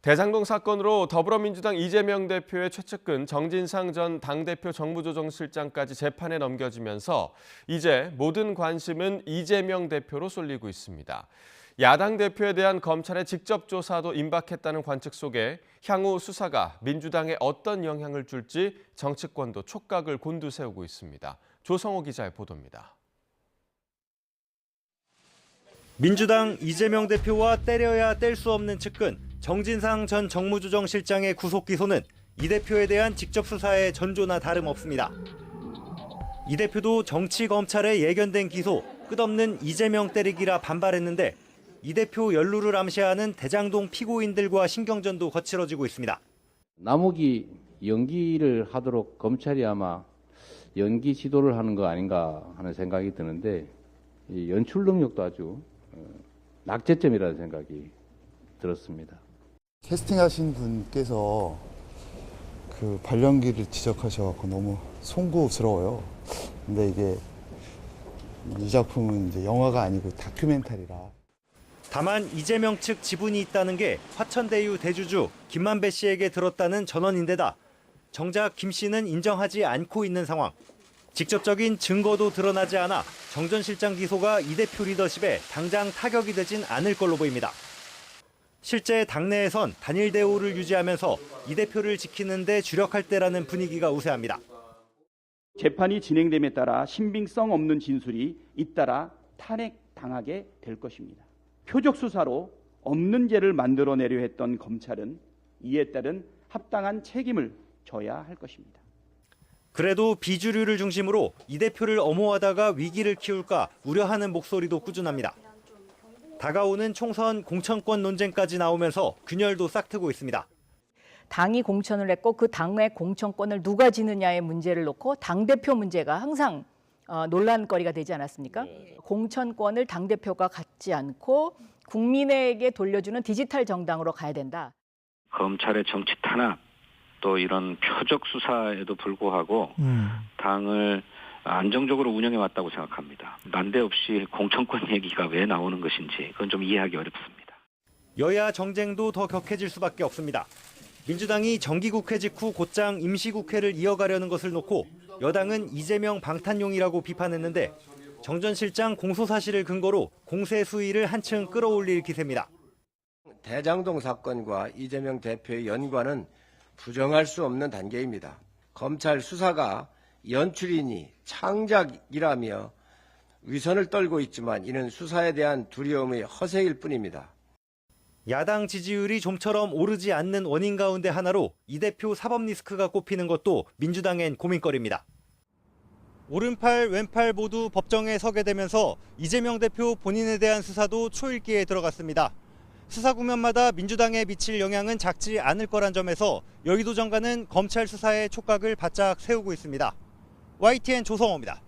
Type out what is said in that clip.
대장동 사건으로 더불어민주당 이재명 대표의 최측근 정진상 전 당대표 정무조정실장까지 재판에 넘겨지면서 이제 모든 관심은 이재명 대표로 쏠리고 있습니다. 야당 대표에 대한 검찰의 직접 조사도 임박했다는 관측 속에 향후 수사가 민주당에 어떤 영향을 줄지 정치권도 촉각을 곤두세우고 있습니다. 조성호 기자의 보도입니다. 민주당 이재명 대표와 때려야 뗄 수 없는 측근 정진상 전 정무조정실장의 구속 기소는 이 대표에 대한 직접 수사의 전조나 다름없습니다. 이 대표도 정치 검찰에 예견된 기소, 끝없는 이재명 때리기라 반발했는데 이 대표 연루를 암시하는 대장동 피고인들과 신경전도 거칠어지고 있습니다. 남욱이 연기를 하도록 검찰이 아마 연기 시도를 하는 거 아닌가 하는 생각이 드는데 이 연출 능력도 아주 낙제점이라는 생각이 들었습니다. 캐스팅하신 분께서 그 발연기를 지적하셔서 너무 송구스러워요. 근데 이게 이 작품은 이제 영화가 아니고 다큐멘터리라. 다만 이재명 측 지분이 있다는 게 화천대유 대주주 김만배 씨에게 들었다는 전언인데다 정작 김 씨는 인정하지 않고 있는 상황. 직접적인 증거도 드러나지 않아 정 전 실장 기소가 이 대표 리더십에 당장 타격이 되진 않을 걸로 보입니다. 실제 당내에선 단일 대우를 유지하면서 이 대표를 지키는 데 주력할 때라는 분위기가 우세합니다. 재판이 진행됨에 따라 신빙성 없는 진술이 잇따라 탄핵당하게 될 것입니다. 표적 수사로 없는 죄를 만들어내려 했던 검찰은 이에 따른 합당한 책임을 져야 할 것입니다. 그래도 비주류를 중심으로 이 대표를 엄호하다가 위기를 키울까 우려하는 목소리도 꾸준합니다. 다가오는 총선 공천권 논쟁까지 나오면서 균열도 싹트고 있습니다. 당이 공천을 했고 그 당의 공천권을 누가 지느냐의 문제를 놓고 당대표 문제가 항상 논란거리가 되지 않았습니까? 공천권을 당대표가 갖지 않고 국민에게 돌려주는 디지털 정당으로 가야 된다. 검찰의 정치 탄압 또 이런 표적 수사에도 불구하고 당을 안정적으로 운영해 왔다고 생각합니다. 난데없이 공천권 얘기가 왜 나오는 것인지 그건 좀 이해하기 어렵습니다. 여야 정쟁도 더 격해질 수밖에 없습니다. 민주당이 정기국회 직후 곧장 임시국회를 이어가려는 것을 놓고 여당은 이재명 방탄용이라고 비판했는데 정 전 실장 공소 사실을 근거로 공세 수위를 한층 끌어올릴 기세입니다. 대장동 사건과 이재명 대표의 연관은 부정할 수 없는 단계입니다. 검찰 수사가 연출이니 창작이라며 위선을 떨고 있지만 이는 수사에 대한 두려움의 허세일 뿐입니다. 야당 지지율이 좀처럼 오르지 않는 원인 가운데 하나로 이 대표 사법 리스크가 꼽히는 것도 민주당엔 고민거리입니다. 오른팔 왼팔 모두 법정에 서게 되면서 이재명 대표 본인에 대한 수사도 초읽기에 들어갔습니다. 수사 국면마다 민주당에 미칠 영향은 작지 않을 거란 점에서 여의도 정가는 검찰 수사의 촉각을 바짝 세우고 있습니다. YTN 조성호입니다.